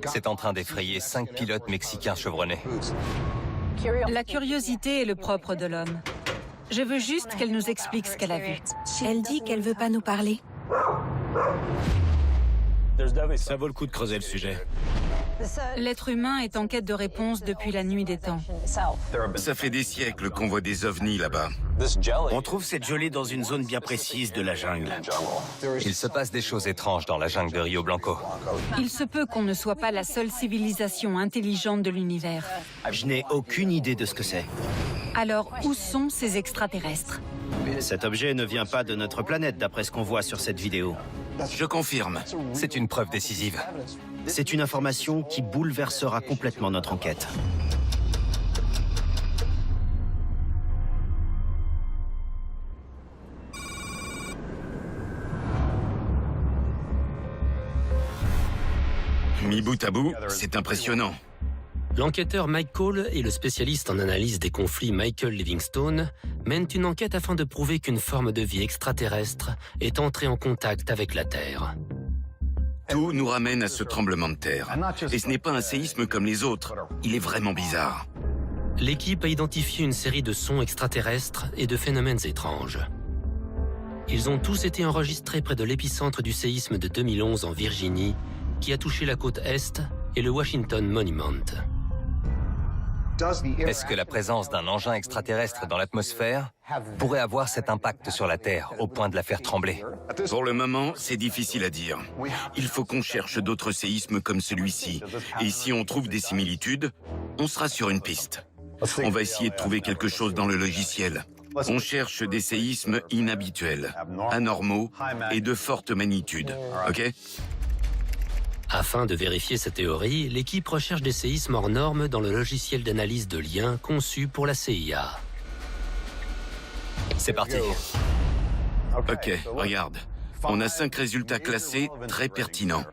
C'est en train d'effrayer 5 pilotes mexicains chevronnés. La curiosité est le propre de l'homme. Je veux juste qu'elle nous explique ce qu'elle a vu. Elle dit qu'elle veut pas nous parler. Ça vaut le coup de creuser le sujet. L'être humain est en quête de réponses depuis la nuit des temps. Ça fait des siècles qu'on voit des ovnis là-bas. On trouve cette gelée dans une zone bien précise de la jungle. Il se passe des choses étranges dans la jungle de Rio Blanco. Il se peut qu'on ne soit pas la seule civilisation intelligente de l'univers. Je n'ai aucune idée de ce que c'est. Alors, où sont ces extraterrestres? Cet objet ne vient pas de notre planète, d'après ce qu'on voit sur cette vidéo. Je confirme. C'est une preuve décisive. C'est une information qui bouleversera complètement notre enquête. Mis bout à bout, c'est impressionnant. L'enquêteur Mike Cole et le spécialiste en analyse des conflits Michael Livingstone mènent une enquête afin de prouver qu'une forme de vie extraterrestre est entrée en contact avec la Terre. Tout nous ramène à ce tremblement de terre. Et ce n'est pas un séisme comme les autres. Il est vraiment bizarre. L'équipe a identifié une série de sons extraterrestres et de phénomènes étranges. Ils ont tous été enregistrés près de l'épicentre du séisme de 2011 en Virginie, qui a touché la côte Est et le Washington Monument. Est-ce que la présence d'un engin extraterrestre dans l'atmosphère pourrait avoir cet impact sur la Terre au point de la faire trembler? Pour le moment, c'est difficile à dire. Il faut qu'on cherche d'autres séismes comme celui-ci. Et si on trouve des similitudes, on sera sur une piste. On va essayer de trouver quelque chose dans le logiciel. On cherche des séismes inhabituels, anormaux et de forte magnitude. OK ? Afin de vérifier cette théorie, l'équipe recherche des séismes hors normes dans le logiciel d'analyse de liens conçu pour la CIA. C'est parti. OK, regarde. On a 5 résultats classés très pertinents.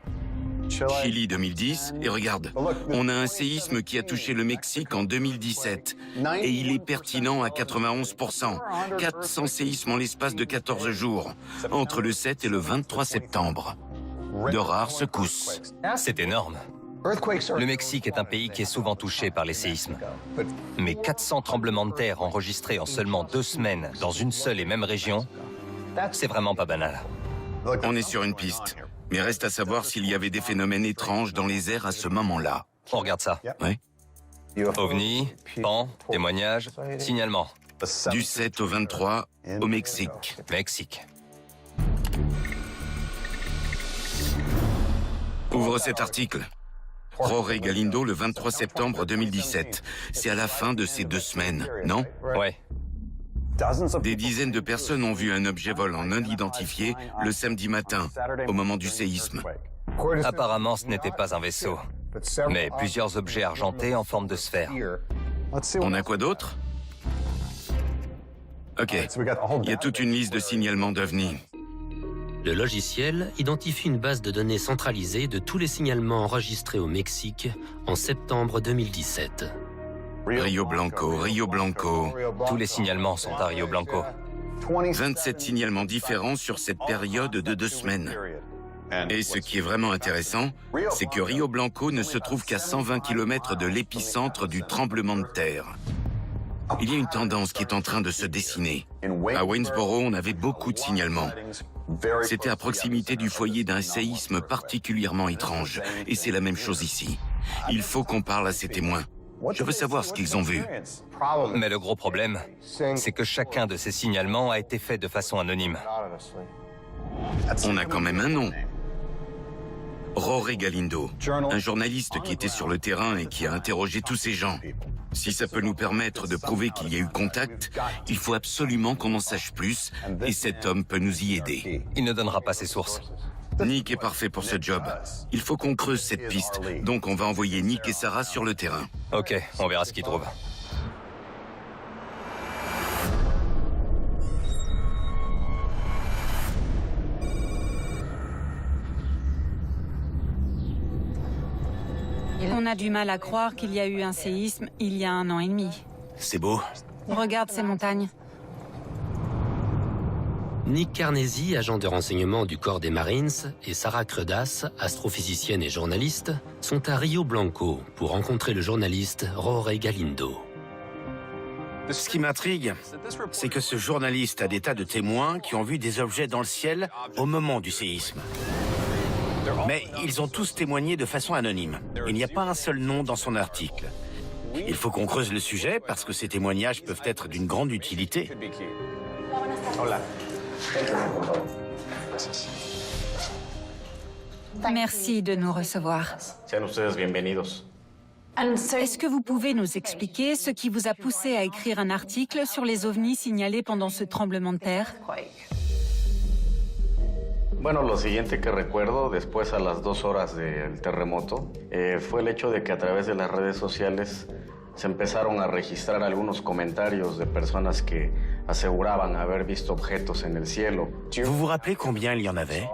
Chili 2010, et regarde, on a un séisme qui a touché le Mexique en 2017, et il est pertinent à 91%. 400 séismes en l'espace de 14 jours, entre le 7 et le 23 septembre. De rares secousses. C'est énorme. Le Mexique est un pays qui est souvent touché par les séismes. Mais 400 tremblements de terre enregistrés en seulement 2 semaines dans une seule et même région, c'est vraiment pas banal. On est sur une piste, mais reste à savoir s'il y avait des phénomènes étranges dans les airs à ce moment-là. On regarde ça. Ouais. OVNI, PAN, témoignages, signalement. Du 7 au 23, au Mexique. Mexique. Ouvre cet article. Jorge Galindo, le 23 septembre 2017. C'est à la fin de ces 2 semaines, non? Ouais. Des dizaines de personnes ont vu un objet volant non identifié le samedi matin, au moment du séisme. Apparemment, ce n'était pas un vaisseau, mais plusieurs objets argentés en forme de sphère. On a quoi d'autre? OK, il y a toute une liste de signalements d'OVNI. Le logiciel identifie une base de données centralisée de tous les signalements enregistrés au Mexique en septembre 2017. Rio Blanco, Rio Blanco. Tous les signalements sont à Rio Blanco. 27 signalements différents sur cette période de 2 semaines. Et ce qui est vraiment intéressant, c'est que Rio Blanco ne se trouve qu'à 120 km de l'épicentre du tremblement de terre. Il y a une tendance qui est en train de se dessiner. À Waynesboro, on avait beaucoup de signalements. C'était à proximité du foyer d'un séisme particulièrement étrange. Et c'est la même chose ici. Il faut qu'on parle à ces témoins. Je veux savoir ce qu'ils ont vu. Mais le gros problème, c'est que chacun de ces signalements a été fait de façon anonyme. On a quand même un nom. Jorge Galindo, un journaliste qui était sur le terrain et qui a interrogé tous ces gens. Si ça peut nous permettre de prouver qu'il y a eu contact, il faut absolument qu'on en sache plus, et cet homme peut nous y aider. Il ne donnera pas ses sources. Nick est parfait pour ce job. Il faut qu'on creuse cette piste, donc on va envoyer Nick et Sarah sur le terrain. Ok, on verra ce qu'ils trouvent. On a du mal à croire qu'il y a eu un séisme il y a 1 an et demi. C'est beau. Regarde ces montagnes. Nick Carnesi, agent de renseignement du corps des Marines, et Sarah Credas, astrophysicienne et journaliste, sont à Rio Blanco pour rencontrer le journaliste Jorge Galindo. Ce qui m'intrigue, c'est que ce journaliste a des tas de témoins qui ont vu des objets dans le ciel au moment du séisme. Mais ils ont tous témoigné de façon anonyme. Il n'y a pas un seul nom dans son article. Il faut qu'on creuse le sujet parce que ces témoignages peuvent être d'une grande utilité. Merci de nous recevoir. Est-ce que vous pouvez nous expliquer ce qui vous a poussé à écrire un article sur les ovnis signalés pendant ce tremblement de terre? Bueno, lo siguiente que recuerdo después a las 2 horas del terremoto fue el hecho de que a través de las redes sociales se empezaron a registrar algunos comentarios de personas que aseguraban haber visto objetos en el cielo. Vous vous rappelez combien il y en avait?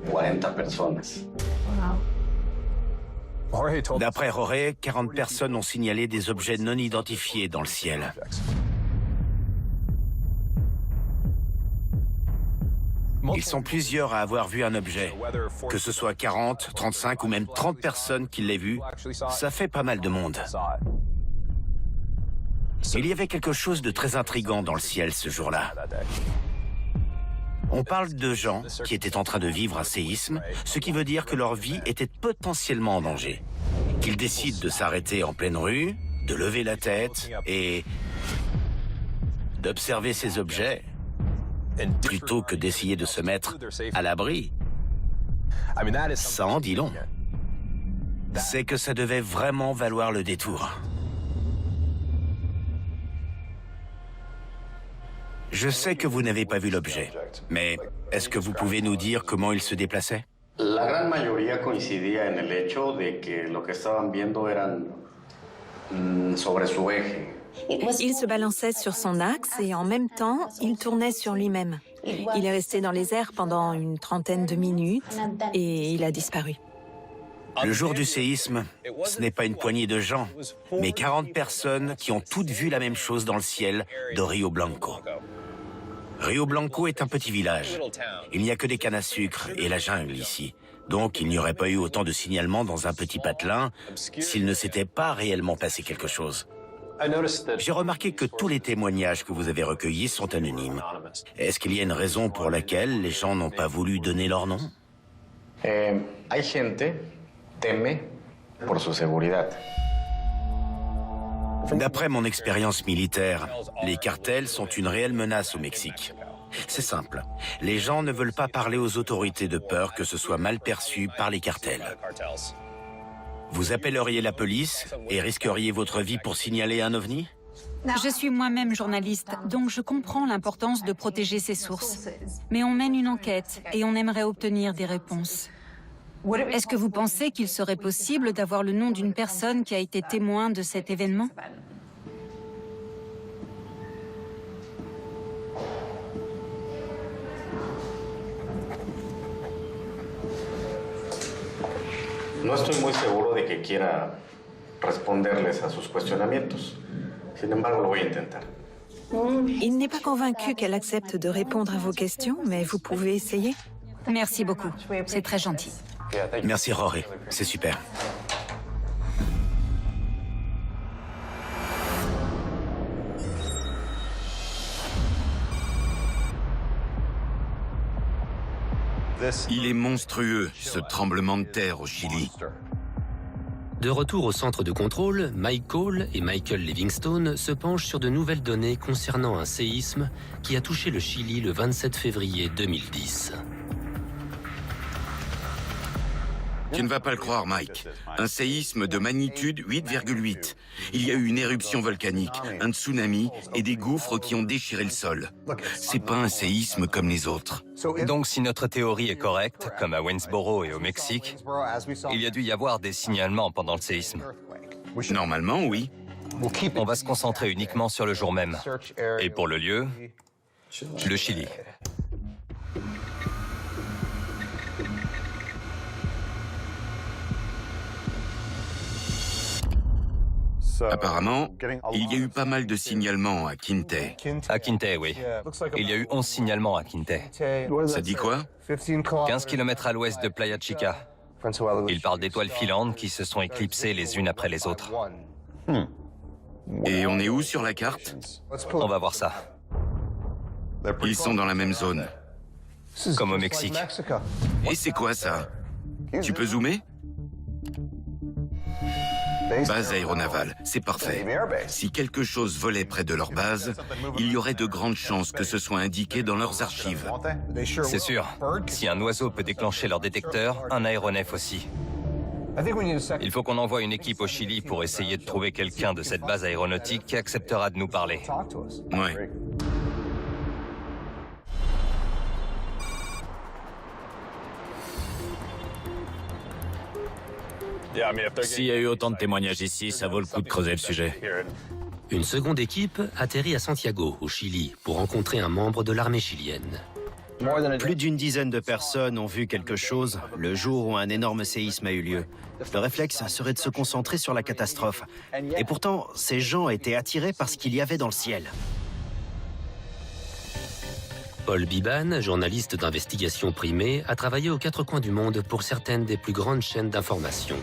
40 personas. D'après Jorge, 40 personnes ont signalé des objets non identifiés dans le ciel. Ils sont plusieurs à avoir vu un objet. Que ce soit 40, 35 ou même 30 personnes qui l'aient vu, ça fait pas mal de monde. Il y avait quelque chose de très intriguant dans le ciel ce jour-là. On parle de gens qui étaient en train de vivre un séisme, ce qui veut dire que leur vie était potentiellement en danger. Qu'ils décident de s'arrêter en pleine rue, de lever la tête et d'observer ces objets, plutôt que d'essayer de se mettre à l'abri. Ça en dit long. C'est que ça devait vraiment valoir le détour. Je sais que vous n'avez pas vu l'objet, mais est-ce que vous pouvez nous dire comment il se déplaçait? La gran mayoría coincidía en el hecho de que lo que estaban viendo eran sobre su eje. Il se balançait sur son axe et en même temps, il tournait sur lui-même. Il est resté dans les airs pendant une trentaine de minutes et il a disparu. Le jour du séisme, ce n'est pas une poignée de gens, mais 40 personnes qui ont toutes vu la même chose dans le ciel de Rio Blanco. Rio Blanco est un petit village. Il n'y a que des cannes à sucre et la jungle ici. Donc il n'y aurait pas eu autant de signalements dans un petit patelin s'il ne s'était pas réellement passé quelque chose. J'ai remarqué que tous les témoignages que vous avez recueillis sont anonymes. Est-ce qu'il y a une raison pour laquelle les gens n'ont pas voulu donner leur nom? Hay gente teme por su seguridad. D'après mon expérience militaire, les cartels sont une réelle menace au Mexique. C'est simple. Les gens ne veulent pas parler aux autorités de peur que ce soit mal perçu par les cartels. Vous appelleriez la police et risqueriez votre vie pour signaler un ovni? Je suis moi-même journaliste, donc je comprends l'importance de protéger ses sources. Mais on mène une enquête et on aimerait obtenir des réponses. Est-ce que vous pensez qu'il serait possible d'avoir le nom d'une personne qui a été témoin de cet événement? No estoy muy seguro de que quiera responderles a sus cuestionamientos. Sin embargo, lo voy a intentar. Il n'est pas convaincu qu'elle accepte de répondre à vos questions, mais vous pouvez essayer. Merci beaucoup, c'est très gentil. Merci Jorge, c'est super. Il est monstrueux, ce tremblement de terre au Chili. De retour au centre de contrôle, Mike Cole et Michael Livingstone se penchent sur de nouvelles données concernant un séisme qui a touché le Chili le 27 février 2010. Tu ne vas pas le croire, Mike. Un séisme de magnitude 8,8. Il y a eu une éruption volcanique, un tsunami et des gouffres qui ont déchiré le sol. C'est pas un séisme comme les autres. Donc si notre théorie est correcte, comme à Waynesboro et au Mexique, il y a dû y avoir des signalements pendant le séisme. Normalement, oui. On va se concentrer uniquement sur le jour même. Et pour le lieu, le Chili. Apparemment, il y a eu pas mal de signalements à Quinte. À Quinte, oui. Il y a eu 11 signalements à Quinte. Ça dit quoi? 15 km à l'ouest de Playa Chica. Il parle d'étoiles filantes qui se sont éclipsées les unes après les autres. Et on est où sur la carte? On va voir ça. Ils sont dans la même zone. Comme au Mexique. Et c'est quoi ça? Tu peux zoomer? Base aéronavale, c'est parfait. Si quelque chose volait près de leur base, il y aurait de grandes chances que ce soit indiqué dans leurs archives. C'est sûr. Si un oiseau peut déclencher leur détecteur, un aéronef aussi. Il faut qu'on envoie une équipe au Chili pour essayer de trouver quelqu'un de cette base aéronautique qui acceptera de nous parler. Ouais. S'il y a eu autant de témoignages ici, ça vaut le coup de creuser le sujet. Une seconde équipe atterrit à Santiago, au Chili, pour rencontrer un membre de l'armée chilienne. Plus d'une dizaine de personnes ont vu quelque chose le jour où un énorme séisme a eu lieu. Le réflexe serait de se concentrer sur la catastrophe. Et pourtant, ces gens étaient attirés par ce qu'il y avait dans le ciel. Paul Biban, journaliste d'investigation primée, a travaillé aux quatre coins du monde pour certaines des plus grandes chaînes d'information.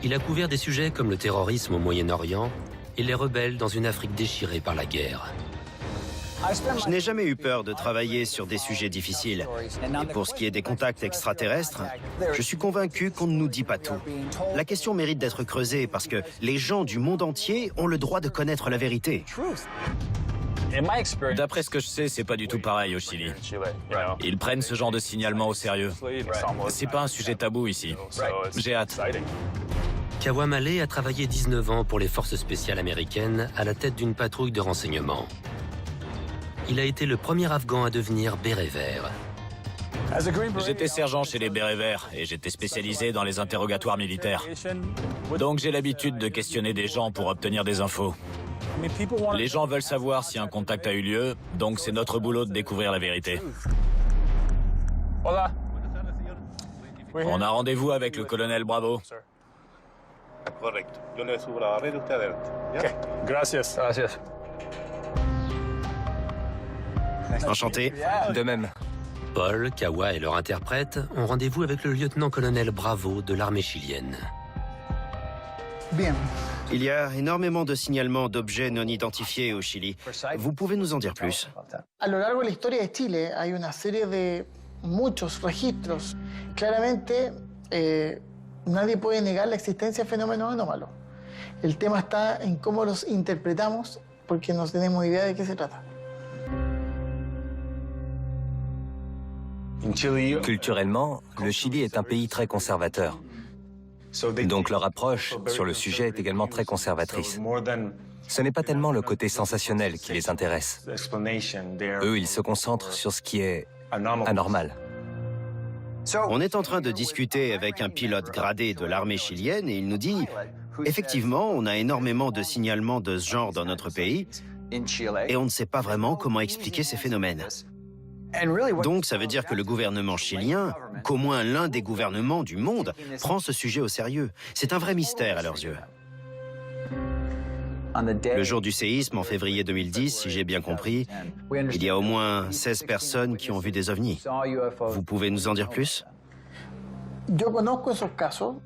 Il a couvert des sujets comme le terrorisme au Moyen-Orient et les rebelles dans une Afrique déchirée par la guerre. Je n'ai jamais eu peur de travailler sur des sujets difficiles. Et pour ce qui est des contacts extraterrestres, je suis convaincu qu'on ne nous dit pas tout. La question mérite d'être creusée parce que les gens du monde entier ont le droit de connaître la vérité. D'après ce que je sais, c'est pas du tout pareil au Chili. Ils prennent ce genre de signalement au sérieux. C'est pas un sujet tabou ici. J'ai hâte. Kawa Malé a travaillé 19 ans pour les forces spéciales américaines à la tête d'une patrouille de renseignement. Il a été le premier Afghan à devenir béret vert. J'étais sergent chez les bérets verts et j'étais spécialisé dans les interrogatoires militaires. Donc j'ai l'habitude de questionner des gens pour obtenir des infos. Les gens veulent savoir si un contact a eu lieu, donc c'est notre boulot de découvrir la vérité. On a rendez-vous avec le colonel Bravo. Enchanté. De même. Paul, Kawa et leur interprète ont rendez-vous avec le lieutenant-colonel Bravo de l'armée chilienne. Il y a énormément de signalements d'objets non identifiés au Chili. Vous pouvez nous en dire plus? A lo largo de la historia de Chile hay una serie de muchos registros. Claramente, nadie puede negar la existencia de fenómenos anómalos. El tema está en cómo los interpretamos porque no tenemos idea de qué se trata. Culturellement, le Chili est un pays très conservateur. Donc leur approche sur le sujet est également très conservatrice. Ce n'est pas tellement le côté sensationnel qui les intéresse. Eux, ils se concentrent sur ce qui est anormal. On est en train de discuter avec un pilote gradé de l'armée chilienne et il nous dit « Effectivement, on a énormément de signalements de ce genre dans notre pays et on ne sait pas vraiment comment expliquer ces phénomènes. » Donc ça veut dire que le gouvernement chilien, qu'au moins l'un des gouvernements du monde, prend ce sujet au sérieux. C'est un vrai mystère à leurs yeux. Le jour du séisme, en février 2010, si j'ai bien compris, il y a au moins 16 personnes qui ont vu des ovnis. Vous pouvez nous en dire plus? Yo conozco esos casos,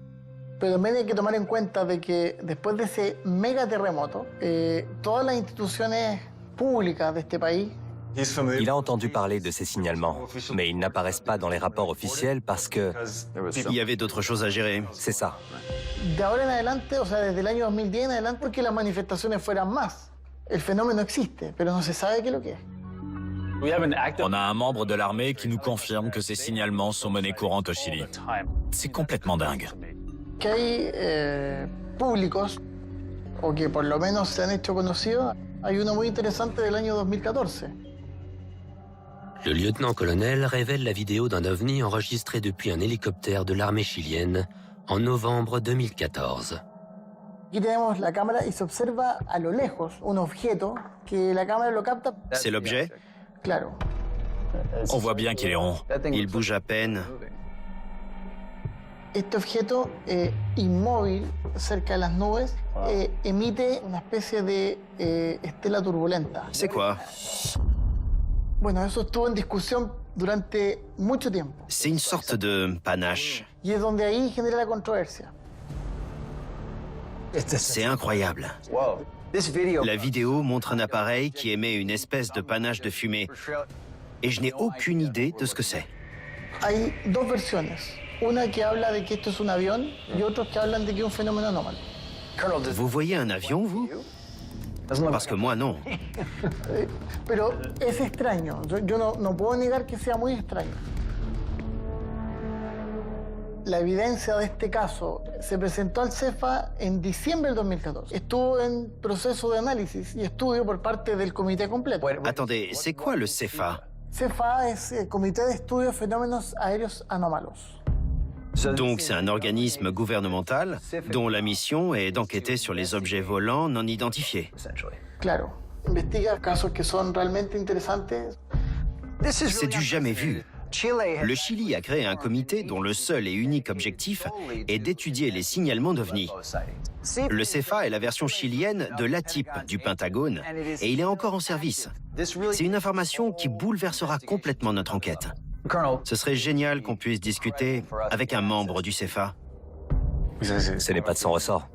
pero también hay que tomar en cuenta de que después de ese mega terremoto, todas las instituciones públicas de este país. Il a entendu parler de ces signalements, mais ils n'apparaissent pas dans les rapports officiels parce que... Il y avait d'autres choses à gérer. C'est ça. De ahora en adelante, o sea, desde el año 2010 en adelante, porque las manifestaciones fueran más. El fenómeno existe, pero no se sabe qué es lo que es. On a un membre de l'armée qui nous confirme que ces signalements sont monnaie courante au Chili. C'est complètement dingue. Que hay públicos, o que por lo menos se han hecho conocidos, hay uno muy interesante del año 2014. Le lieutenant-colonel révèle la vidéo d'un ovni enregistré depuis un hélicoptère de l'armée chilienne en novembre 2014. Aquí tenemos la cámara y se observa a lo lejos un objeto que la cámara lo capta. C'est l'objet? Claro. On voit bien qu'il est rond. Il bouge à peine. Este objeto inmóvil cerca de las nubes emite una especie de estela turbulenta. C'est quoi? Bueno, eso estuvo en discusión durante mucho tiempo. C'est une sorte de panache. Y es donde ahí genera la controversia. C'est incroyable. La vidéo montre un appareil qui émet une espèce de panache de fumée. Et je n'ai aucune idée de ce que c'est. Hay dos versiones. Una que habla de que esto es un avión y otros que hablan de que es un fenómeno anómalo. Vous voyez un avion, vous? Parce que moi, non. Pero es extraño. Yo no puedo negar que sea muy extraño. La evidencia de este caso se presentó al CEFA en diciembre del 2014. Estuvo en proceso de análisis y estudio por parte del comité completo. Attendez, c'est quoi le CEFA? CEFA es el Comité de Estudio de Fenómenos Aéreos Anómalos. Donc c'est un organisme gouvernemental dont la mission est d'enquêter sur les objets volants non identifiés. Claro, investiga casos que son realmente interesantes. C'est du jamais vu. Le Chili a créé un comité dont le seul et unique objectif est d'étudier les signalements d'OVNI. Le CEFA est la version chilienne de l'ATIP du Pentagone et il est encore en service. C'est une information qui bouleversera complètement notre enquête. Ce serait génial qu'on puisse discuter avec un membre du CEFA. Ce n'est pas de son ressort.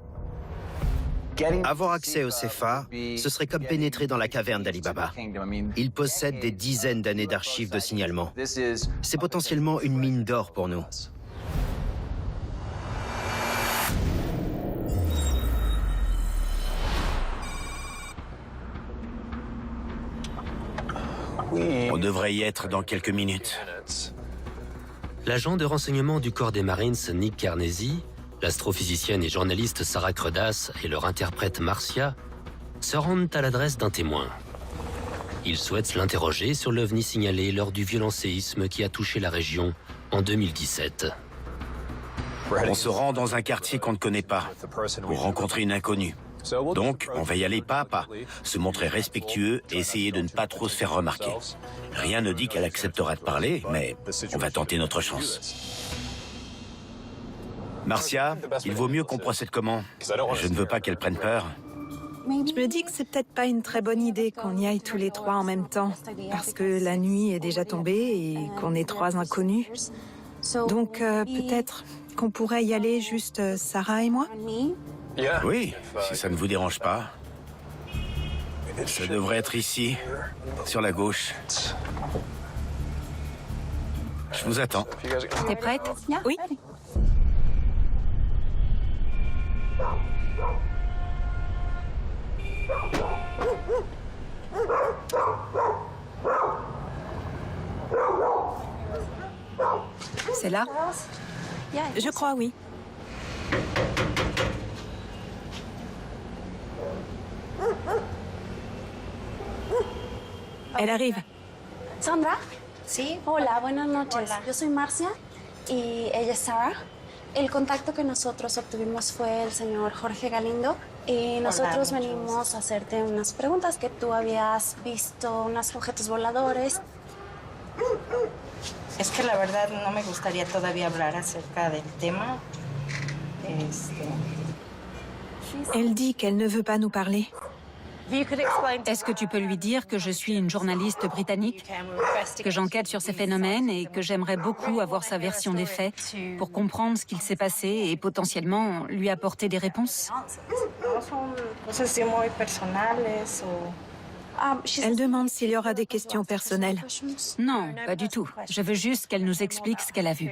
Avoir accès au CEFA, ce serait comme pénétrer dans la caverne d'Ali Baba. Il possède des dizaines d'années d'archives de signalements. C'est potentiellement une mine d'or pour nous. On devrait y être dans quelques minutes. L'agent de renseignement du corps des Marines, Nick Carnesi, l'astrophysicienne et journaliste Sarah Credas et leur interprète Marcia se rendent à l'adresse d'un témoin. Ils souhaitent l'interroger sur l'OVNI signalé lors du violent séisme qui a touché la région en 2017. On se rend dans un quartier qu'on ne connaît pas pour rencontrer une inconnue. Donc, on va y aller pas à pas, se montrer respectueux et essayer de ne pas trop se faire remarquer. Rien ne dit qu'elle acceptera de parler, mais on va tenter notre chance. Marcia, il vaut mieux qu'on procède comment? Je ne veux pas qu'elle prenne peur. Je me dis que c'est peut-être pas une très bonne idée qu'on y aille tous les trois en même temps, parce que la nuit est déjà tombée et qu'on est trois inconnus. Donc peut-être qu'on pourrait y aller juste Sarah et moi? Oui, si ça ne vous dérange pas. Ça devrait être ici, sur la gauche. Je vous attends. T'es prête? Oui. C'est là? Je crois, oui. Elle arrive. Sandra? Sí. Hola, buenas noches. Yo soy Marcia y ella es Sarah. El contacto que nosotros obtuvimos fue el señor Jorge Galindo y nosotros venimos a hacerte unas preguntas que tú habías visto unos objetos voladores. Es que la verdad no me gustaría todavía hablar acerca del tema. Elle dit qu'elle ne veut pas nous parler. Est-ce que tu peux lui dire que je suis une journaliste britannique, que j'enquête sur ces phénomènes et que j'aimerais beaucoup avoir sa version des faits pour comprendre ce qu'il s'est passé et potentiellement lui apporter des réponses? Elle demande s'il y aura des questions personnelles. Non, pas du tout. Je veux juste qu'elle nous explique ce qu'elle a vu.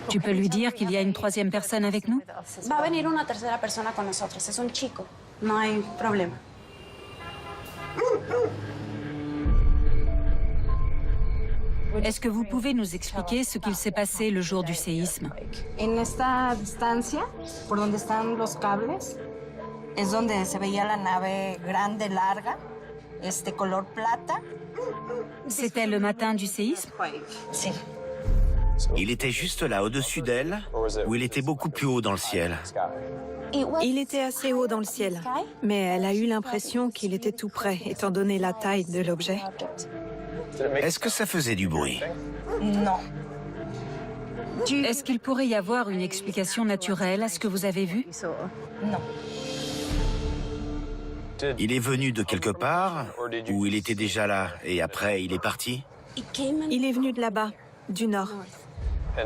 Tu peux lui dire qu'il y a une troisième personne avec nous? Va a venir una tercera persona con nosotros. Es un chico. No hay problema. Est-ce que vous pouvez nous expliquer ce qu'il s'est passé le jour du séisme? En esta distancia, por donde están los cables, es donde se veía la nave grande, larga, color plata. C'était le matin du séisme? Sí. Il était juste là, au-dessus d'elle, ou il était beaucoup plus haut dans le ciel? Il était assez haut dans le ciel, mais elle a eu l'impression qu'il était tout près, étant donné la taille de l'objet. Est-ce que ça faisait du bruit? No, Est-ce qu'il pourrait y avoir une explication naturelle à ce que vous avez vu? Non. Il est venu de quelque part, ou il était déjà là, et après il est parti? Il est venu de là-bas, du nord,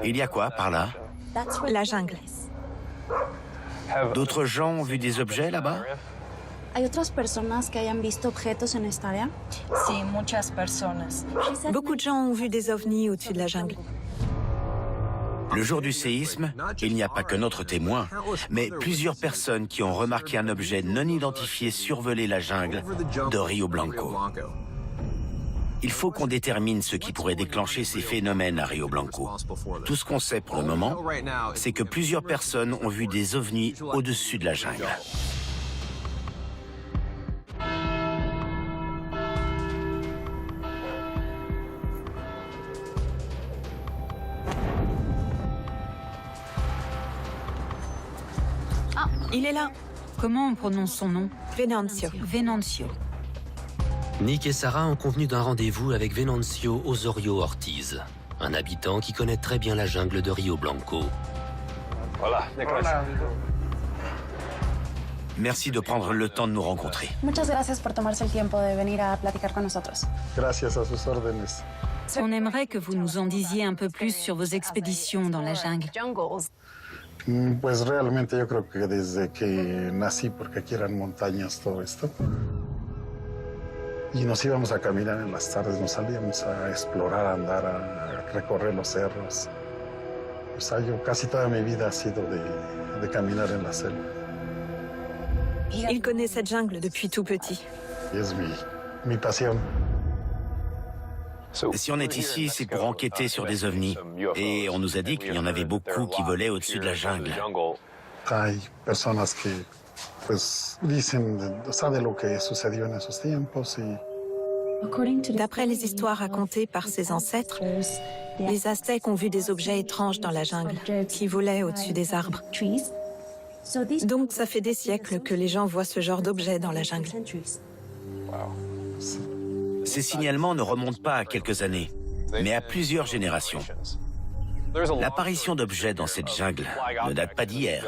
Il y a quoi par là? la jungle. D'autres gens ont vu des objets là-bas? ¿Hay otras personas que hayan visto objetos en esta área? Sí, muchas personas. Beaucoup de gens ont vu des ovnis au-dessus de la jungle. Le jour du séisme, il n'y a pas que notre témoin, mais plusieurs personnes qui ont remarqué un objet non identifié survoler la jungle de Rio Blanco. Il faut qu'on détermine ce qui pourrait déclencher ces phénomènes à Rio Blanco. Tout ce qu'on sait pour le moment, c'est que plusieurs personnes ont vu des ovnis au-dessus de la jungle. Il est là, Comment on prononce son nom? Venancio. Venancio. Nick et Sarah ont convenu d'un rendez-vous avec Venancio Osorio Ortiz, un habitant qui connaît très bien la jungle de Rio Blanco. Merci de prendre le temps de nous rencontrer. Muchas gracias por tomarse el tiempo de venir a platicar con nosotros. Gracias a sus órdenes. On aimerait que vous nous en disiez un peu plus sur vos expéditions dans la jungle. Pues realmente yo creo que desde que nací, porque aquí eran montañas todo esto, y nos íbamos a caminar en las tardes, nos salíamos a explorar, a andar, a recorrer los cerros. O sea, yo casi toda mi vida ha sido de caminar en la selva. Il connaît cette jungle depuis tout petit. Y es mi pasión. Si on est ici, c'est pour enquêter sur des ovnis. Et on nous a dit qu'il y en avait beaucoup qui volaient au-dessus de la jungle. Hay personas que pues dicen de lo que sucedió en esos tiempos y D'après les histoires racontées par ses ancêtres, les Aztèques ont vu des objets étranges dans la jungle, qui volaient au-dessus des arbres. Donc ça fait des siècles que les gens voient ce genre d'objets dans la jungle. Ces signalements ne remontent pas à quelques années, mais à plusieurs générations. L'apparition d'objets dans cette jungle ne date pas d'hier.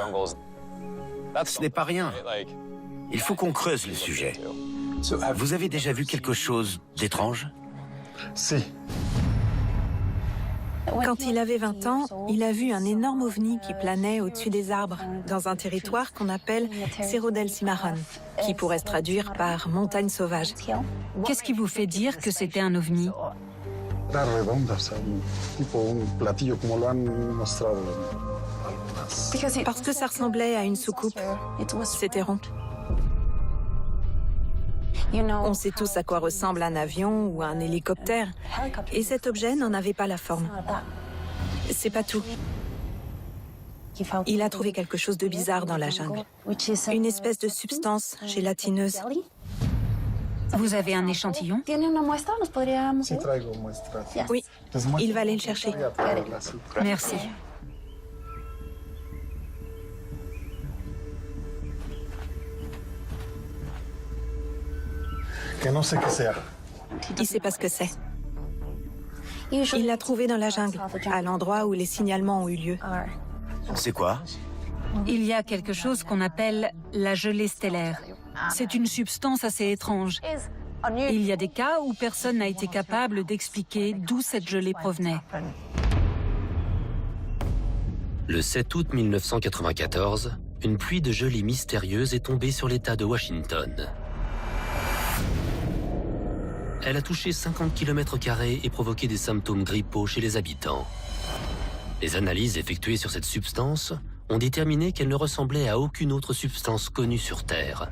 Ce n'est pas rien. Il faut qu'on creuse le sujet. Vous avez déjà vu quelque chose d'étrange? Si. Quand il avait 20 ans, il a vu un énorme ovni qui planait au-dessus des arbres, dans un territoire qu'on appelle Cerro del Cimarrón, qui pourrait se traduire par montagne sauvage. Qu'est-ce qui vous fait dire que c'était un ovni? Era redonda, o sea, tipo un platillo como lo han mostrado algunas. Parce que ça ressemblait à une soucoupe. C'était rond. On sait tous à quoi ressemble un avion ou un hélicoptère, et cet objet n'en avait pas la forme. C'est pas tout. Il a trouvé quelque chose de bizarre dans la jungle. Une espèce de substance gélatineuse. Vous avez un échantillon? Si traigo muestras. Oui, il va aller le chercher. Voy a traerlas, sí. Merci. Que no sé qué sea. Il sait pas ce que c'est. Il l'a trouvé dans la jungle, à l'endroit où les signalements ont eu lieu. C'est quoi? Il y a quelque chose qu'on appelle la gelée stellaire. C'est une substance assez étrange. Il y a des cas où personne n'a été capable d'expliquer d'où cette gelée provenait. Le 7 août 1994, une pluie de gelée mystérieuse est tombée sur l'État de Washington. Elle a touché 50 km² et provoqué des symptômes grippaux chez les habitants. Les analyses effectuées sur cette substance ont déterminé qu'elle ne ressemblait à aucune autre substance connue sur Terre.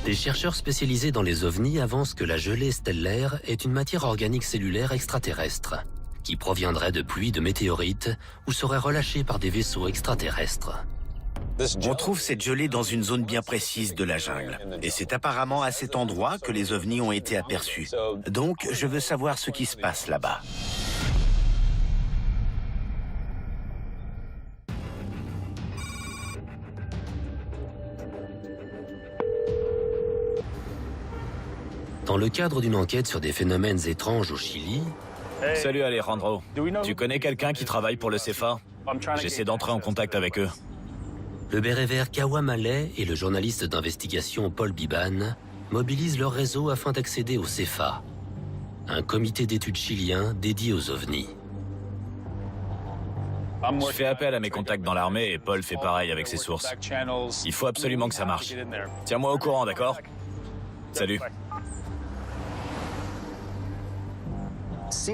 Des chercheurs spécialisés dans les ovnis avancent que la gelée stellaire est une matière organique cellulaire extraterrestre, qui proviendrait de pluies de météorites ou serait relâchée par des vaisseaux extraterrestres. On trouve cette gelée dans une zone bien précise de la jungle. Et c'est apparemment à cet endroit que les ovnis ont été aperçus. Donc, je veux savoir ce qui se passe là-bas. Dans le cadre d'une enquête sur des phénomènes étranges au Chili, Salut Alejandro. Tu connais quelqu'un qui travaille pour le CFA? J'essaie d'entrer en contact avec eux. Le béret vert Kawa Mallet et le journaliste d'investigation Paul Biban mobilisent leur réseau afin d'accéder au CFA, un comité d'études chilien dédié aux ovnis. Je fais appel à mes contacts dans l'armée et Paul fait pareil avec ses sources. Il faut absolument que ça marche. Tiens-moi au courant, d'accord? Salut.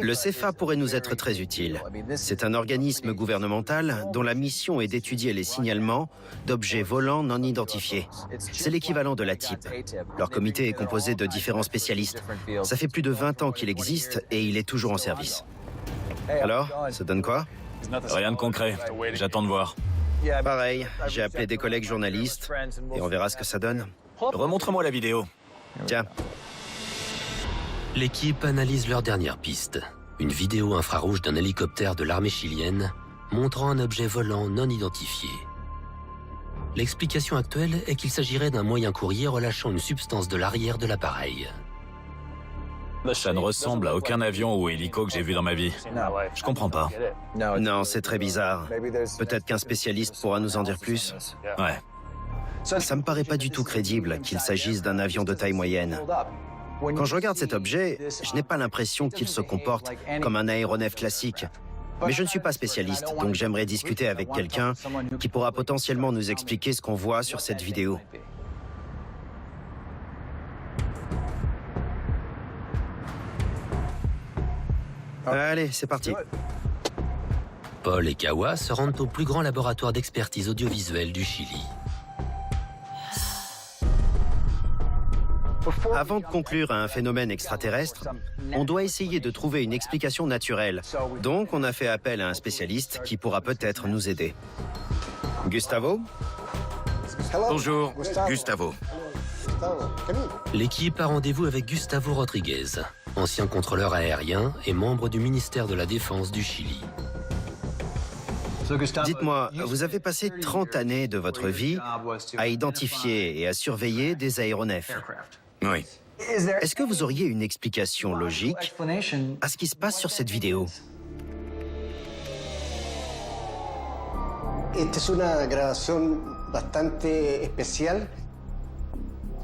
Le CFA pourrait nous être très utile. C'est un organisme gouvernemental dont la mission est d'étudier les signalements d'objets volants non identifiés. C'est l'équivalent de la TIP. Leur comité est composé de différents spécialistes. Ça fait plus de 20 ans qu'il existe et il est toujours en service. Alors, ça donne quoi? Rien de concret. J'attends de voir. Pareil, j'ai appelé des collègues journalistes et on verra ce que ça donne. Remontre-moi la vidéo. Tiens. L'équipe analyse leur dernière piste. Une vidéo infrarouge d'un hélicoptère de l'armée chilienne montrant un objet volant non identifié. L'explication actuelle est qu'il s'agirait d'un moyen courrier relâchant une substance de l'arrière de l'appareil. Ça ne ressemble à aucun avion ou hélico que j'ai vu dans ma vie. Je comprends pas. Non, c'est très bizarre. Peut-être qu'un spécialiste pourra nous en dire plus. Ouais. Ça me paraît pas du tout crédible qu'il s'agisse d'un avion de taille moyenne. Quand je regarde cet objet, je n'ai pas l'impression qu'il se comporte comme un aéronef classique. Mais je ne suis pas spécialiste, donc j'aimerais discuter avec quelqu'un qui pourra potentiellement nous expliquer ce qu'on voit sur cette vidéo. Allez, c'est parti. Paul et Kawa se rendent au plus grand laboratoire d'expertise audiovisuelle du Chili. Avant de conclure à un phénomène extraterrestre, on doit essayer de trouver une explication naturelle. Donc, on a fait appel à un spécialiste qui pourra peut-être nous aider. Gustavo? Bonjour, Gustavo. L'équipe a rendez-vous avec Gustavo Rodriguez, ancien contrôleur aérien et membre du ministère de la Défense du Chili. Dites-moi, vous avez passé 30 années de votre vie à identifier et à surveiller des aéronefs. Oui. Est-ce que vous auriez une explication logique à ce qui se passe sur cette vidéo? Esta es una grabación bastante especial,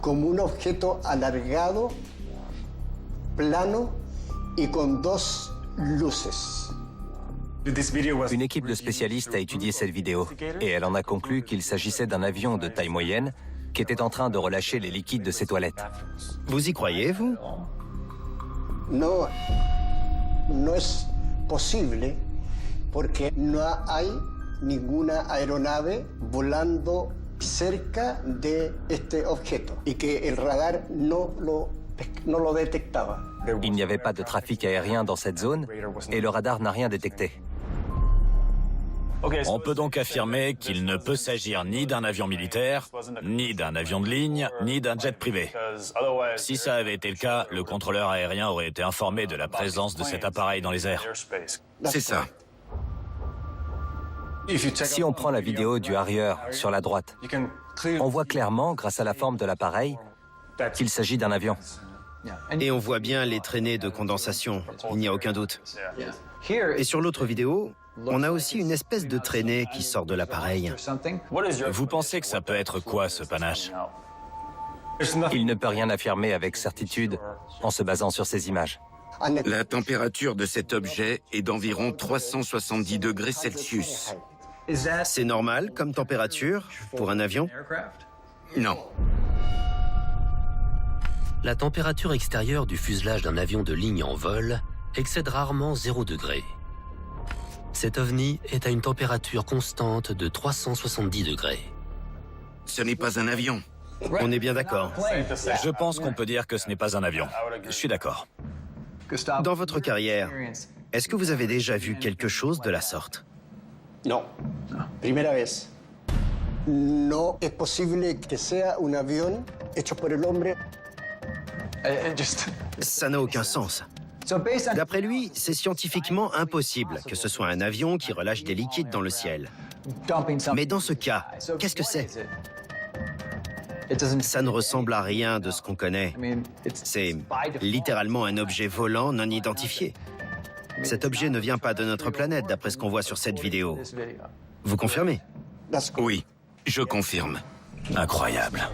como un objeto alargado, plano y con dos luces. Une équipe de spécialistes a étudié cette vidéo et elle en a conclu qu'il s'agissait d'un avion de taille moyenne qui était en train de relâcher les liquides de ses toilettes. Vous y croyez, vous? No, no es posible porque no hay ninguna aeronave volando cerca de este objeto y que el radar no lo detectaba. Il n'y avait pas de trafic aérien dans cette zone et le radar n'a rien détecté. On peut donc affirmer qu'il ne peut s'agir ni d'un avion militaire, ni d'un avion de ligne, ni d'un jet privé. Si ça avait été le cas, le contrôleur aérien aurait été informé de la présence de cet appareil dans les airs. C'est ça. Si on prend la vidéo du arrière sur la droite, on voit clairement, grâce à la forme de l'appareil, qu'il s'agit d'un avion. Et on voit bien les traînées de condensation, il n'y a aucun doute. Et sur l'autre vidéo, on a aussi une espèce de traînée qui sort de l'appareil. Vous pensez que ça peut être quoi, ce panache? Il ne peut rien affirmer avec certitude en se basant sur ces images. La température de cet objet est d'environ 370 degrés Celsius. C'est normal comme température pour un avion? Non. La température extérieure du fuselage d'un avion de ligne en vol excède rarement 0 degré. Cet ovni est à une température constante de 370 degrés. Ce n'est pas un avion. On est bien d'accord. Je pense qu'on peut dire que ce n'est pas un avion. Je suis d'accord. Dans votre carrière, est-ce que vous avez déjà vu quelque chose de la sorte? No. Primera vez. No es posible que sea un avión hecho por el hombre. Ça n'a aucun sens. D'après lui, c'est scientifiquement impossible que ce soit un avion qui relâche des liquides dans le ciel. Mais dans ce cas, qu'est-ce que c'est? Ça ne ressemble à rien de ce qu'on connaît. C'est littéralement un objet volant non identifié. Cet objet ne vient pas de notre planète, d'après ce qu'on voit sur cette vidéo. Vous confirmez? Oui, je confirme. Incroyable.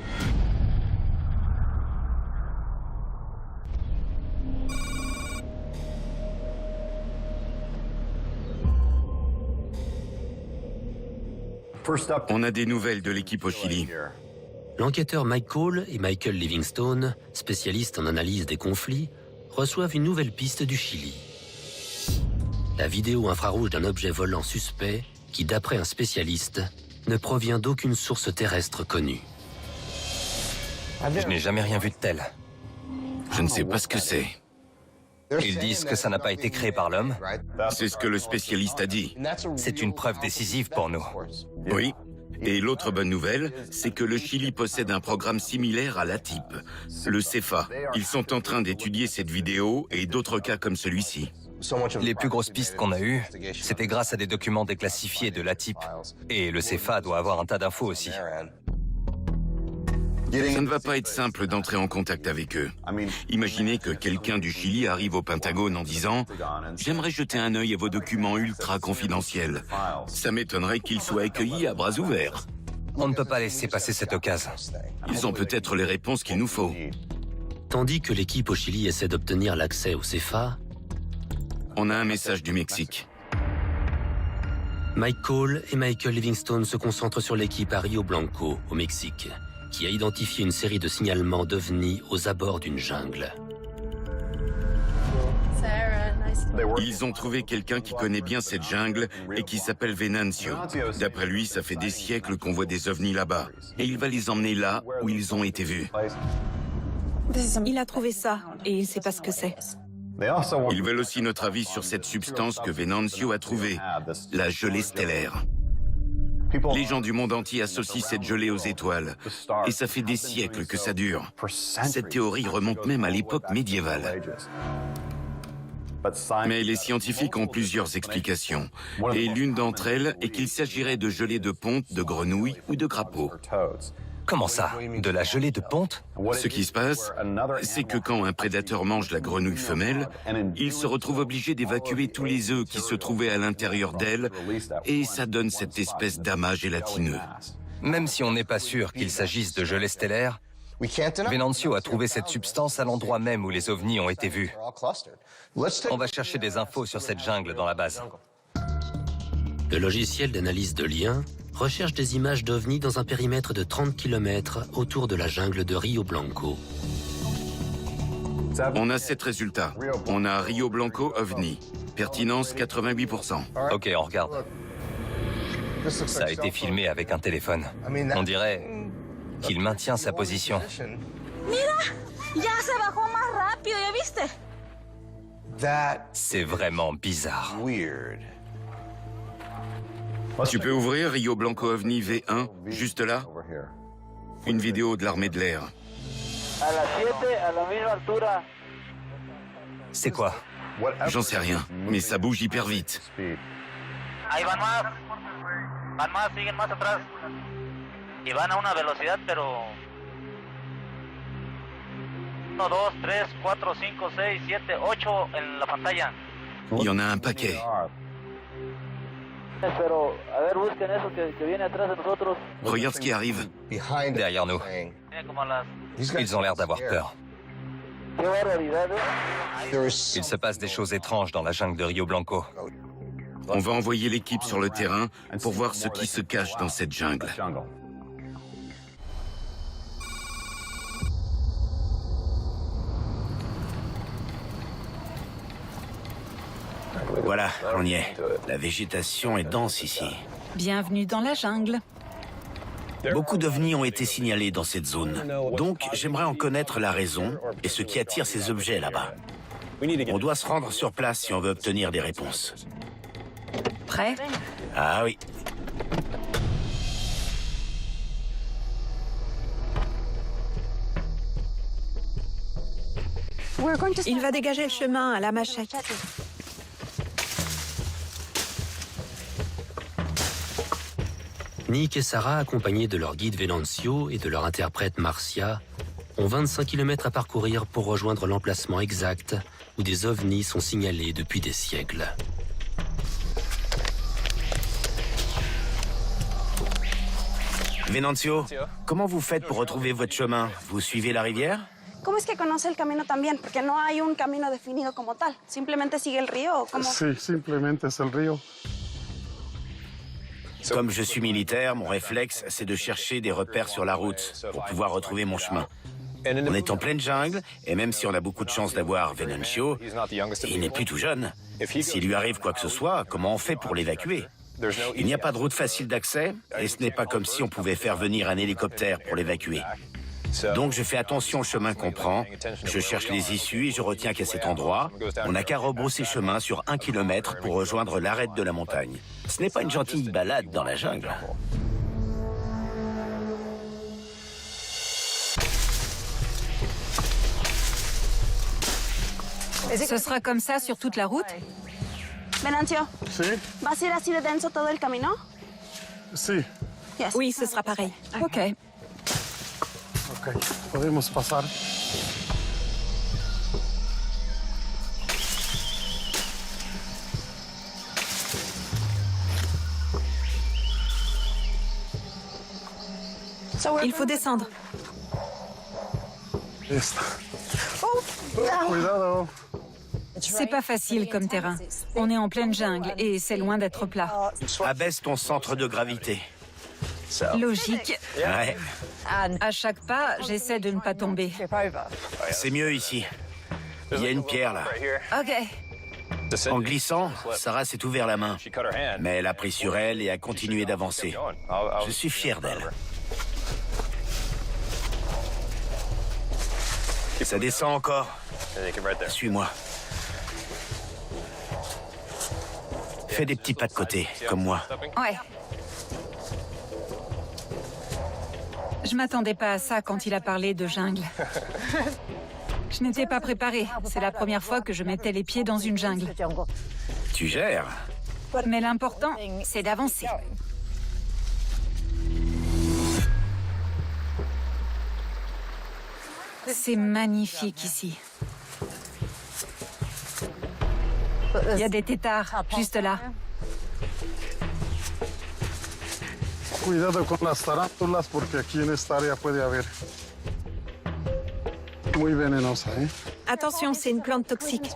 On a des nouvelles de l'équipe au Chili. L'enquêteur Mike Cole et Michael Livingstone, spécialistes en analyse des conflits, reçoivent une nouvelle piste du Chili. La vidéo infrarouge d'un objet volant suspect qui, d'après un spécialiste, ne provient d'aucune source terrestre connue. Je n'ai jamais rien vu de tel. Je ne sais pas ce que c'est. Ils disent que ça n'a pas été créé par l'homme. C'est ce que le spécialiste a dit. C'est une preuve décisive pour nous. Oui. Et l'autre bonne nouvelle, c'est que le Chili possède un programme similaire à l'ATIP, le CEFA. Ils sont en train d'étudier cette vidéo et d'autres cas comme celui-ci. Les plus grosses pistes qu'on a eues, c'était grâce à des documents déclassifiés de l'ATIP. Et le CEFA doit avoir un tas d'infos aussi. Ça ne va pas être simple d'entrer en contact avec eux. Imaginez que quelqu'un du Chili arrive au Pentagone en disant « J'aimerais jeter un œil à vos documents ultra confidentiels ». Ça m'étonnerait qu'ils soient accueillis à bras ouverts. On ne peut pas laisser passer cette occasion. Ils ont peut-être les réponses qu'il nous faut. Tandis que l'équipe au Chili essaie d'obtenir l'accès au CEFA, on a un message du Mexique. Mike Cole et Michael Livingstone se concentrent sur l'équipe à Rio Blanco, au Mexique, qui a identifié une série de signalements d'OVNI aux abords d'une jungle. Ils ont trouvé quelqu'un qui connaît bien cette jungle et qui s'appelle Venancio. D'après lui, ça fait des siècles qu'on voit des ovnis là-bas. Et il va les emmener là où ils ont été vus. Il a trouvé ça et il sait pas ce que c'est. Ils veulent aussi notre avis sur cette substance que Venancio a trouvée, la gelée stellaire. Les gens du monde entier associent cette gelée aux étoiles. Et ça fait des siècles que ça dure. Cette théorie remonte même à l'époque médiévale. Mais les scientifiques ont plusieurs explications. Et l'une d'entre elles est qu'il s'agirait de gelée de ponte, de grenouille ou de crapaud. Comment ça? De la gelée de ponte? Ce qui se passe, c'est que quand un prédateur mange la grenouille femelle, il se retrouve obligé d'évacuer tous les œufs qui se trouvaient à l'intérieur d'elle, et ça donne cette espèce d'amas gélatineux. Même si on n'est pas sûr qu'il s'agisse de gelée stellaire, Venancio a trouvé cette substance à l'endroit même où les ovnis ont été vus. On va chercher des infos sur cette jungle dans la base. Le logiciel d'analyse de liens recherche des images d'OVNI dans un périmètre de 30 km autour de la jungle de Rio Blanco. On a 7 résultats. On a Rio Blanco OVNI. Pertinence 88%. Ok, on regarde. Ça a été filmé avec un téléphone. On dirait qu'il maintient sa position. C'est vraiment bizarre. Tu peux ouvrir Rio Blanco OVNI V1, juste là? Une vidéo de l'armée de l'air. C'est quoi? J'en sais rien, mais ça bouge hyper vite. Ahí van más, siguen más atrás. Y van a una velocidad, pero... 1, 2, 3, 4, 5, 6, 7, 8 en la pantalla. Il y en a un paquet. Pero, a ver, busquen eso que viene atrás de nosotros. Regarde ce qui arrive. Derrière nous. Ils ont l'air d'avoir peur. Il se passe des choses étranges dans la jungle de Rio Blanco. On va envoyer l'équipe sur le terrain pour voir ce qui se cache dans cette jungle. Voilà, on y est. La végétation est dense ici. Bienvenue dans la jungle. Beaucoup d'ovnis ont été signalés dans cette zone. Donc, j'aimerais en connaître la raison et ce qui attire ces objets là-bas. On doit se rendre sur place si on veut obtenir des réponses. Prêt? Ah oui. Il va dégager le chemin à la machette. Nick et Sarah, accompagnés de leur guide Venancio et de leur interprète Marcia, ont 25 km à parcourir pour rejoindre l'emplacement exact où des ovnis sont signalés depuis des siècles. Venancio, comment vous faites pour retrouver votre chemin? Vous suivez la rivière? ¿Cómo es que conoce el camino también? Porque no hay un camino definido como tal. ¿Simplemente sigue el río o cómo? Sí, simplemente es el río. Comme je suis militaire, mon réflexe, c'est de chercher des repères sur la route pour pouvoir retrouver mon chemin. On est en pleine jungle, et même si on a beaucoup de chance d'avoir Venancio, il n'est plus tout jeune. S'il lui arrive quoi que ce soit, comment on fait pour l'évacuer? Il n'y a pas de route facile d'accès, et ce n'est pas comme si on pouvait faire venir un hélicoptère pour l'évacuer. Donc je fais attention au chemin qu'on prend, je cherche les issues et je retiens qu'à cet endroit, on n'a qu'à rebrousser chemin sur 1 kilomètre pour rejoindre l'arête de la montagne. Ce n'est pas une gentille balade dans la jungle. Ce sera comme ça sur toute la route? Venancio, Sí, ¿vas a ir así de denso todo el camino? sí. Yes. Oui, ce sera pareil. Ok. Ok, podemos pasar. Il faut descendre. Listo. Cuidado. C'est pas facile comme terrain. On est en pleine jungle et c'est loin d'être plat. Abaisse ton centre de gravité. Logique. Ouais, À chaque pas, j'essaie de ne pas tomber. c'est mieux ici. Il y a une pierre là. Ok. En glissant, Sarah s'est ouvert la main. Mais elle a pris sur elle et a continué d'avancer. Je suis fier d'elle. Ça descend encore. Suis-moi. Fais des petits pas de côté, comme moi. Ouais. Je m'attendais pas à ça quand il a parlé de jungle. Je n'étais pas préparée. C'est la première fois que je mettais les pieds dans une jungle. Tu gères. Mais l'important, c'est d'avancer. C'est magnifique ici. Il y a des têtards juste là. Cuidado con las tarántulas porque aquí en esta área puede haber. Muy venenosa, ¿eh? Attention, c'est une plante toxique.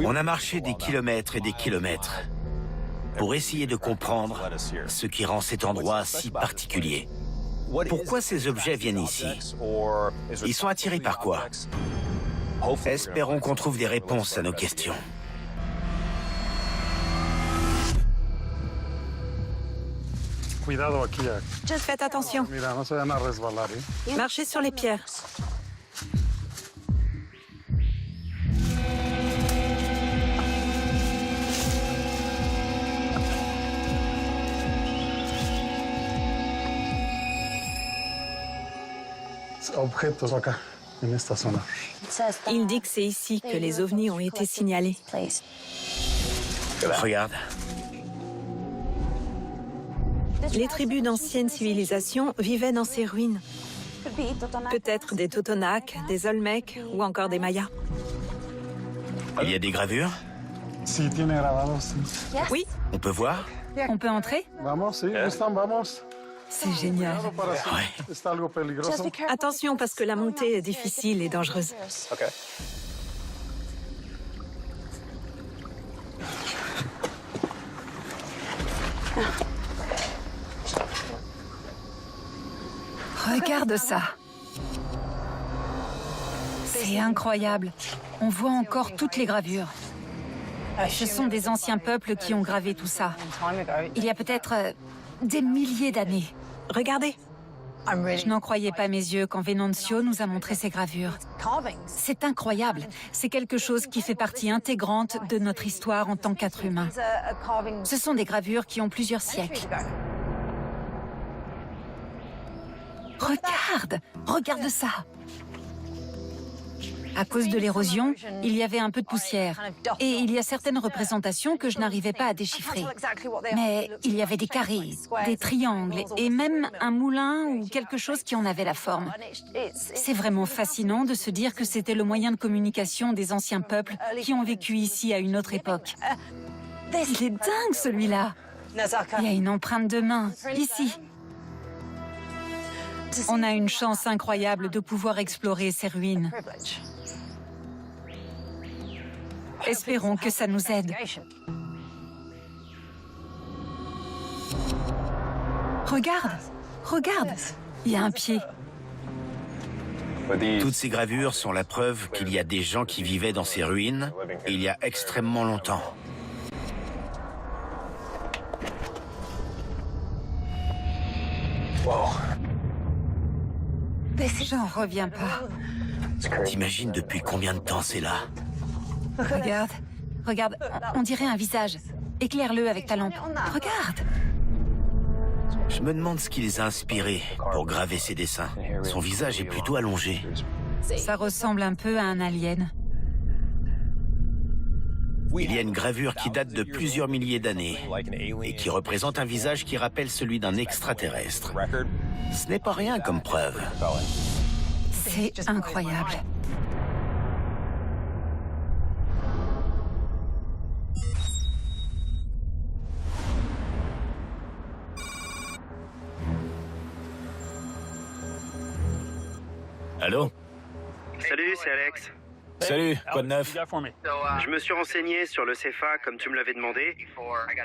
On a marché des kilomètres et des kilomètres pour essayer de comprendre ce qui rend cet endroit si particulier. Pourquoi ces objets viennent ici? Ils sont attirés par quoi? Espérons qu'on trouve des réponses à nos questions. Cuidado aquí. Faites attention. Mira, no se vayan a resbalar, ¿eh? Marchez sur les pierres. Objetos acá, en esta zona. Il dit que c'est ici que les ovnis ont été signalés. Regarde. Les tribus d'anciennes civilisations vivaient dans ces ruines. Peut-être des Totonacs, des Olmecs ou encore des Mayas. Il y a des gravures? Sí, tiene grabados. Oui, On peut voir? On peut entrer? Vamos, sí, gustan, vamos. C'est génial. Está algo peligroso. attention parce que la montée est difficile et dangereuse. Regarde ça. C'est incroyable. On voit encore toutes les gravures. Ce sont des anciens peuples qui ont gravé tout ça. Il y a peut-être des milliers d'années. Regardez. Je n'en croyais pas mes yeux quand Venancio nous a montré ces gravures. C'est incroyable. C'est quelque chose qui fait partie intégrante de notre histoire en tant qu'être humain. Ce sont des gravures qui ont plusieurs siècles. Regarde! Regarde ça! À cause de l'érosion, il y avait un peu de poussière. Et il y a certaines représentations que je n'arrivais pas à déchiffrer. Mais il y avait des carrés, des triangles et même un moulin ou quelque chose qui en avait la forme. C'est vraiment fascinant de se dire que c'était le moyen de communication des anciens peuples qui ont vécu ici à une autre époque. Il est dingue celui-là! Il y a une empreinte de main, ici. On a une chance incroyable de pouvoir explorer ces ruines. Espérons que ça nous aide. Regarde! Regarde! Il y a un pied. Toutes ces gravures sont la preuve qu'il y a des gens qui vivaient dans ces ruines il y a extrêmement longtemps. J'en reviens pas. T'imagines depuis combien de temps c'est là? Regarde, regarde, on dirait un visage. Éclaire-le avec ta lampe. Regarde! Je me demande ce qui les a inspirés pour graver ces dessins. Son visage est plutôt allongé. Ça ressemble un peu à un alien. Il y a une gravure qui date de plusieurs milliers d'années et qui représente un visage qui rappelle celui d'un extraterrestre. Ce n'est pas rien comme preuve. C'est incroyable. Allô? Salut, c'est Alex. Salut, quoi de neuf? Je me suis renseigné sur le CFA comme tu me l'avais demandé.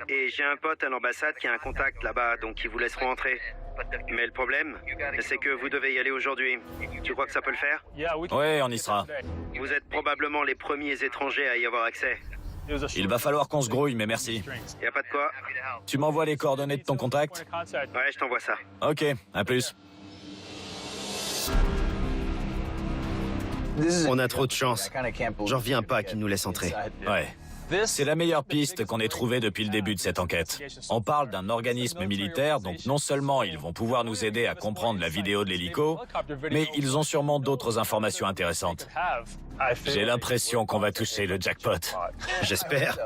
Et j'ai un pote à l'ambassade qui a un contact là-bas, donc ils vous laisseront entrer. Mais le problème, c'est que vous devez y aller aujourd'hui. Tu crois que ça peut le faire? Ouais, on y sera. Vous êtes probablement les premiers étrangers à y avoir accès. Il va falloir qu'on se grouille, mais merci. Y a pas de quoi. Tu m'envoies les coordonnées de ton contact? Ouais, je t'envoie ça. Ok, à plus. On a trop de chance. J'en reviens pas qu'ils nous laissent entrer. Ouais. C'est la meilleure piste qu'on ait trouvée depuis le début de cette enquête. On parle d'un organisme militaire, donc non seulement ils vont pouvoir nous aider à comprendre la vidéo de l'hélico, mais ils ont sûrement d'autres informations intéressantes. J'ai l'impression qu'on va toucher le jackpot. J'espère.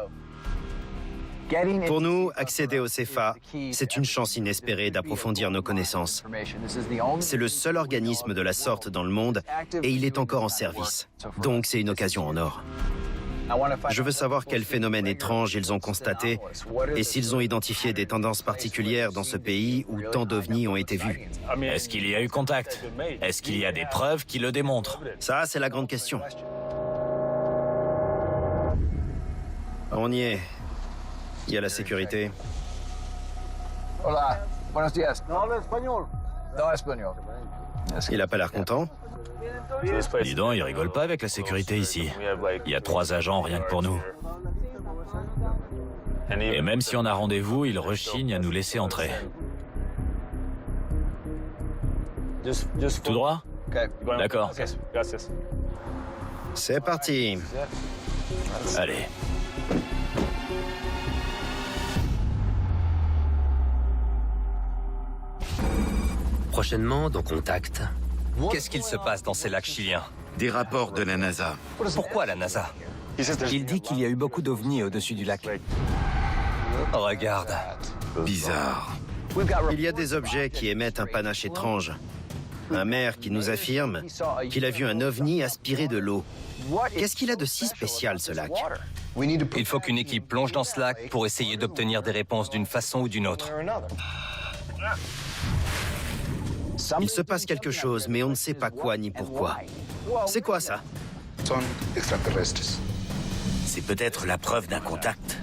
Pour nous, accéder au CFA, c'est une chance inespérée d'approfondir nos connaissances. C'est le seul organisme de la sorte dans le monde et il est encore en service. Donc c'est une occasion en or. Je veux savoir quels phénomènes étranges ils ont constatés et s'ils ont identifié des tendances particulières dans ce pays où tant d'ovnis ont été vus. Est-ce qu'il y a eu contact? Est-ce qu'il y a des preuves qui le démontrent? Ça, c'est la grande question. On y est. Il y a la sécurité. Hola, buenos días. No habla español. No español. Il a pas l'air content. Dis donc, ils rigolent pas avec la sécurité ici. Il y a 3 agents rien que pour nous. Et même si on a rendez-vous, ils rechignent à nous laisser entrer. Tout droit? D'accord. C'est parti. Allez. Prochainement, dans Contact. Qu'est-ce qu'il se passe dans ces lacs chiliens? Des rapports de la NASA. Pourquoi la NASA? Il dit qu'il y a eu beaucoup d'ovnis au-dessus du lac. Regarde. Bizarre. Il y a des objets qui émettent un panache étrange. Un maire qui nous affirme qu'il a vu un ovni aspirer de l'eau. Qu'est-ce qu'il a de si spécial, ce lac? Il faut qu'une équipe plonge dans ce lac pour essayer d'obtenir des réponses d'une façon ou d'une autre. Il se passe quelque chose, mais on ne sait pas quoi ni pourquoi. C'est quoi ça? C'est peut-être la preuve d'un contact.